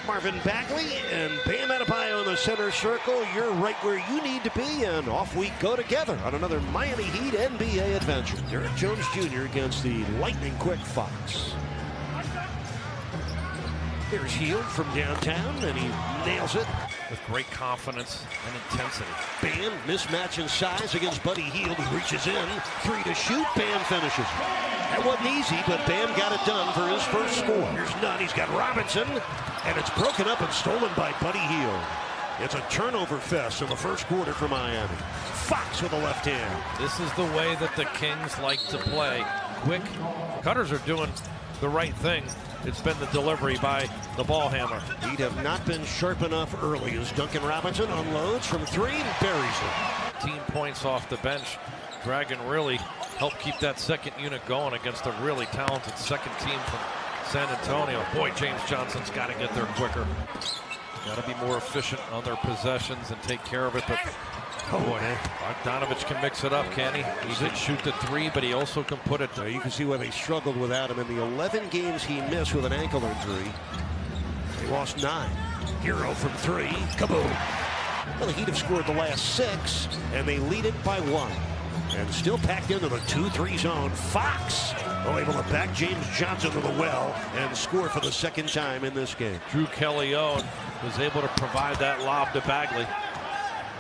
Marvin Bagley and Bam Adebayo in the center circle. You're right where you need to be, and off we go together on another Miami Heat NBA adventure. Derek Jones Jr. against the lightning-quick Fox. Here's Hield from downtown, and he nails it. With great confidence and intensity. Bam, mismatch in size against Buddy Hield. He reaches in, 3 to shoot, Bam finishes. That wasn't easy, but Bam got it done for his first score. Here's Nunn, he's got Robinson, and it's broken up and stolen by Buddy Hield. It's a turnover fest in the first quarter for Miami. Fox with the left hand. This is the way that the Kings like to play. Quick. Cutters are doing the right thing. It's been the delivery by the ball hammer. He'd have not been sharp enough early as Duncan Robinson unloads from 3 and buries it. Team points off the bench. Dragon really helped keep that second unit going against a really talented second team from San Antonio. Boy, James Johnson's got to get there quicker. Got to be more efficient on their possessions and take care of it. But oh boy, Bogdanovich can mix it up, can he? He can shoot the 3, but he also can put it. You can see why they struggled without him. In the 11 games he missed with an ankle injury, they lost 9. Hero from 3, kaboom. Well, the Heat have scored the last 6, and they lead it by 1. And still packed into the 2-3 zone. Fox able to back James Johnson to the well and score for the second time in this game. Drew Kelly-Owen was able to provide that lob to Bagley.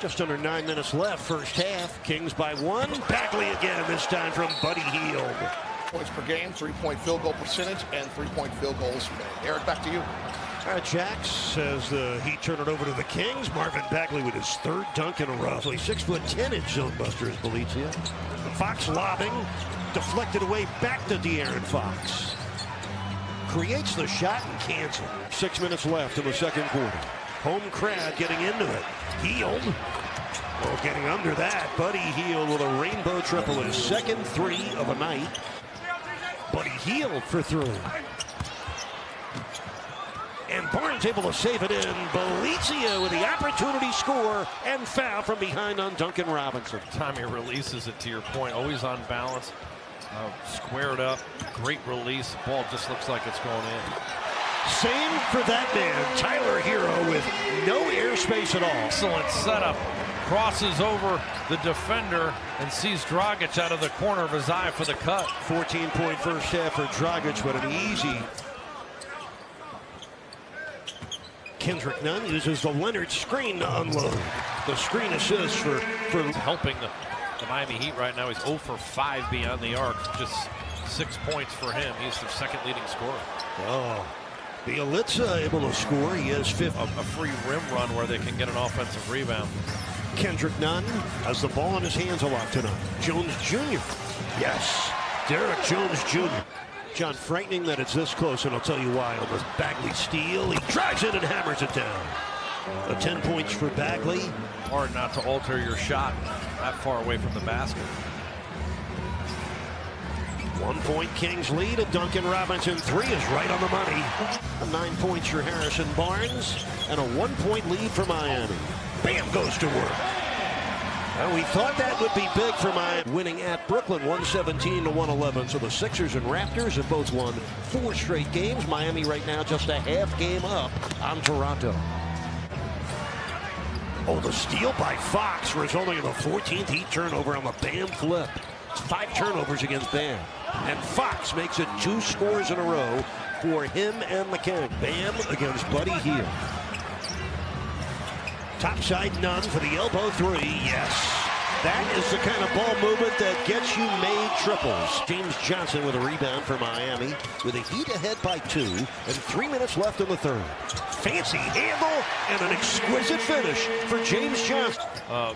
Just under 9 minutes left, first half. Kings by 1. Bagley again, this time from Buddy Hield. Points per game, 3-point field goal percentage, and 3-point field goals made. Eric, back to you. All right, Jax says the Heat turn it over to the Kings. Marvin Bagley with his 3rd dunk in a row. So he's 6'10" zone buster is Belizia. Fox lobbing, deflected away back to De'Aaron Fox. Creates the shot and cans it. 6 minutes left in the second quarter. Home crowd getting into it. Hield. Well, getting under that. Buddy Hield with a rainbow triple, his second 3 of the night. Buddy Hield for 3. And Barnes able to save it in. Belizia with the opportunity score and foul from behind on Duncan Robinson. Time he releases it, to your point, always on balance, squared up, great release. The ball just looks like it's going in. Same for that man, Tyler Hero, with no airspace at all. Excellent setup. Crosses over the defender and sees Dragic out of the corner of his eye for the cut. 14-point first half for Dragic, but an easy. Kendrick Nunn uses the Leonard screen to unload. The screen assist for helping the Miami Heat right now. He's 0 for 5 beyond the arc. Just 6 points for him. He's their second leading scorer. Oh. Bielitsa able to score. He has 5th. A free rim run where they can get an offensive rebound. Kendrick Nunn has the ball in his hands a lot tonight. Jones Jr. Yes. Derek Jones Jr. John, frightening that it's this close, and I'll tell you why. On the Bagley steal, he drives in and hammers it down. 10 points for Bagley. Hard not to alter your shot that far away from the basket. 1-point Kings lead. A Duncan Robinson 3 is right on the money. 9 points for Harrison Barnes, and a 1-point lead for Miami. Bam goes to work. Well, we thought that would be big for Miami, winning at Brooklyn 117-111. So the Sixers and Raptors have both won 4 straight games. Miami right now just a half game up on Toronto. Oh, the steal by Fox, resulting in the 14th Heat turnover on the Bam flip. It's 5 turnovers against Bam. And Fox makes it 2 scores in a row for him and the King. Bam against Buddy Hield. Topside Nunn for the elbow 3. Yes. That is the kind of ball movement that gets you made triples. James Johnson with a rebound for Miami with a Heat ahead by 2 and 3 minutes left in the third. Fancy handle and an exquisite finish for James Johnson.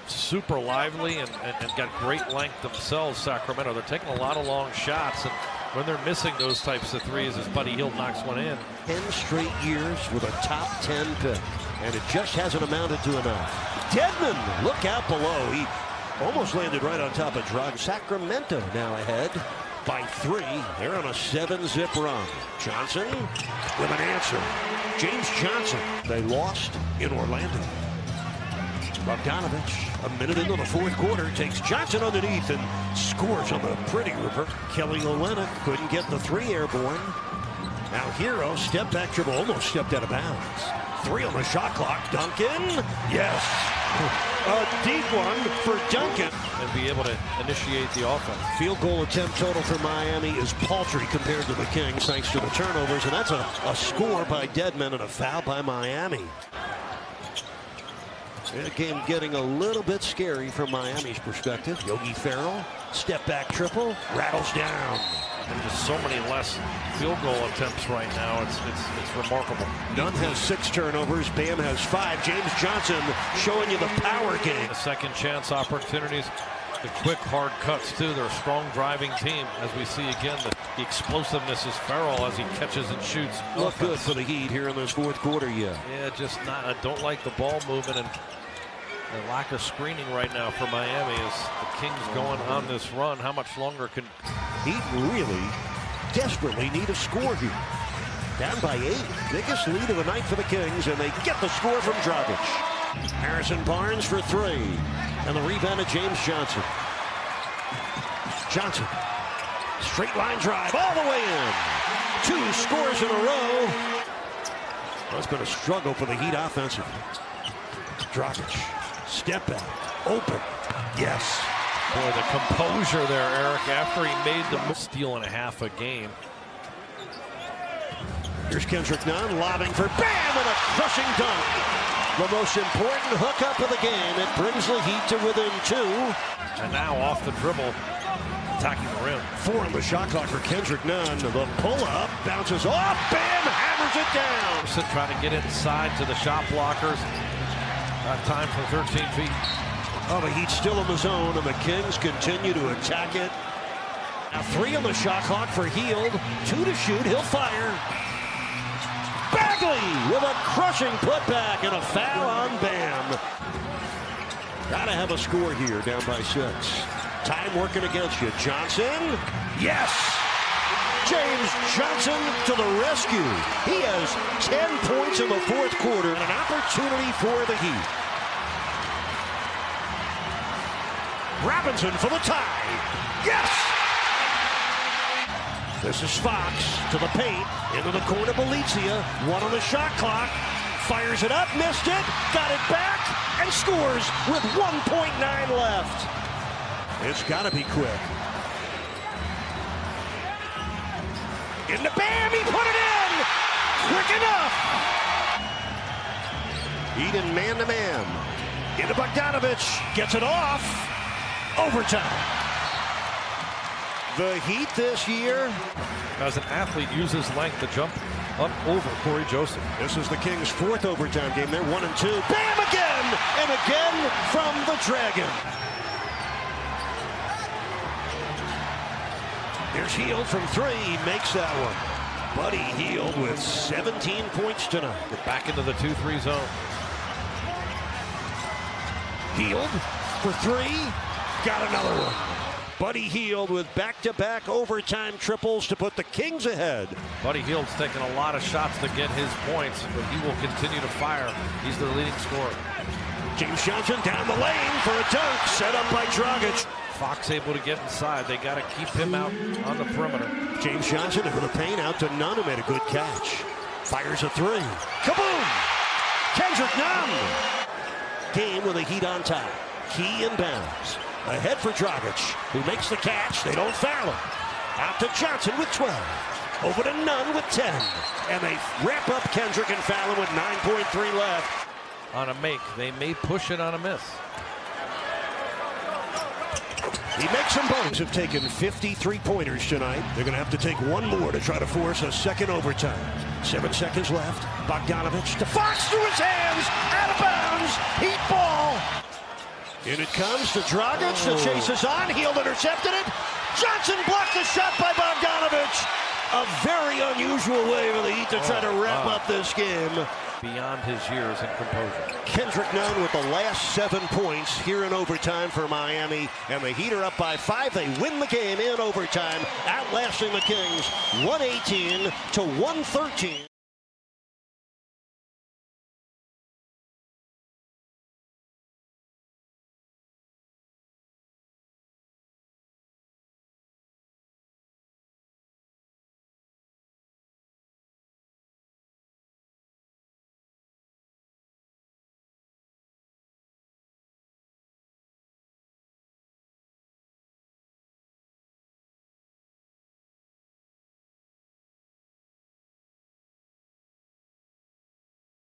Super lively and got great length themselves, Sacramento. They're taking a lot of long shots, and when they're missing those types of threes, as Buddy Hield knocks one in. 10 straight years with a top 10 pick, and it just hasn't amounted to enough. Dedmon, look out below. He almost landed right on top of Drog. Sacramento now ahead by 3. They're on a 7-zip run. Johnson with an answer. James Johnson. They lost in Orlando. Bogdanovich, a minute into the fourth quarter, takes Johnson underneath and scores on the pretty reverse. Kelly Olynyk couldn't get the 3 airborne. Now Hero, step back dribble, almost stepped out of bounds. 3 on the shot clock. Duncan, yes. A deep one for Duncan. And be able to initiate the offense. Field goal attempt total for Miami is paltry compared to the Kings, thanks to the turnovers, and that's a score by Deadman and a foul by Miami. The game getting a little bit scary from Miami's perspective. Yogi Ferrell, step back triple, rattles down. And just so many less field goal attempts right now. It's remarkable. Nunn has 6 turnovers. Bam has 5. James Johnson showing you the power game. The second chance opportunities, the quick hard cuts too. They're a strong driving team. As we see again, the explosiveness is Ferrell as he catches and shoots. Look good for the Heat here in this fourth quarter. Yeah, just not. I don't like the ball movement and the lack of screening right now for Miami as the Kings going on this run. How much longer can Heat really desperately need a score here? Down by 8, biggest lead of the night for the Kings, and they get the score from Dragic. Harrison Barnes for 3, and the rebound of James Johnson. Johnson, straight line drive all the way in. 2 scores in a row. That's been a struggle for the Heat offensively. Dragic, step back, open, yes. Boy, the composure there, Eric, after he made the steal and a half a game. Here's Kendrick Nunn lobbing for Bam and a crushing dunk. The most important hookup of the game. It brings the Heat to within 2. And now off the dribble, attacking the rim. 4 on the shot clock for Kendrick Nunn. The pull-up bounces off. Bam hammers it down. Trying to get inside to the shot blockers. Got time for 13 feet. Oh, the Heat still in the zone, and the Kings continue to attack it. Now 3 on the shot clock for Hield. 2 to shoot. He'll fire. Bagley with a crushing putback and a foul on Bam. Gotta have a score here, down by 6. Time working against you. Johnson. Yes! James Johnson to the rescue. He has 10 points in the fourth quarter and an opportunity for the Heat. Robinson for the tie. Yes! This is Fox to the paint, into the corner, Belizia. 1 on the shot clock. Fires it up, missed it, got it back, and scores with 1.9 left. It's got to be quick. Into Bam, he put it in! Quick enough! Eden man-to-man. Into Bogdanovich, gets it off. Overtime. The Heat this year. As an athlete, uses length to jump up over Corey Joseph. This is the Kings' 4th overtime game. They're 1 and 2. Bam again! And again from the Dragon. There's Hield from 3. He makes that one. Buddy Hield with 17 points tonight. Get back into the 2-3 zone. Hield for 3. Got another one. Buddy Hield with back-to-back overtime triples to put the Kings ahead. Buddy Hield's taken a lot of shots to get his points, but he will continue to fire. He's their leading scorer. James Johnson down the lane for a dunk, set up by Dragic. Fox able to get inside. They got to keep him out on the perimeter. James Johnson into the paint, out to Nunn, who made a good catch. Fires a 3. Kaboom! Kendrick Nunn! Game with a Heat on top. Key inbounds. Ahead for Dragic, who makes the catch. They don't foul him. Out to Johnson with 12. Over to Nunn with 10. And they wrap up Kendrick and foul him with 9.3 left. On a make, they may push it on a miss. He makes them both. Have taken 53 pointers tonight. They're going to have to take one more to try to force a second overtime. 7 seconds left. Bogdanovich to Fox through his hands. Out of bounds. Heat ball. In it comes to Dragic. The chase is on. Hield intercepted it. Johnson blocked the shot by Bogdanovich. A very unusual way for the Heat to try to wrap up this game. Beyond his years in composure. Kendrick Nunn with the last 7 points here in overtime for Miami. And the Heat are up by 5. They win the game in overtime, outlasting the Kings 118 to 113.